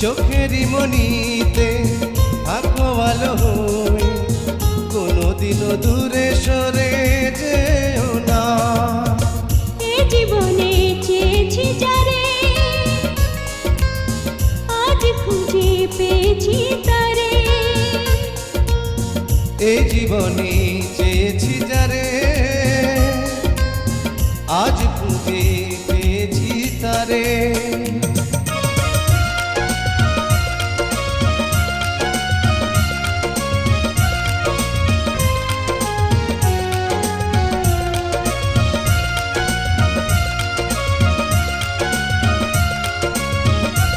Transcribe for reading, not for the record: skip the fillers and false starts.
চোখেরই মনিতে থাকো ভালো হয়ে, কোনোদিনও দূরে সরে যেও না। এ জীবনে চেয়েছি যারে, আজ খুঁজে পেয়েছি তারে। এ জীবনে চেয়েছি যারে, আজ খুঁজে পেয়েছি তারে।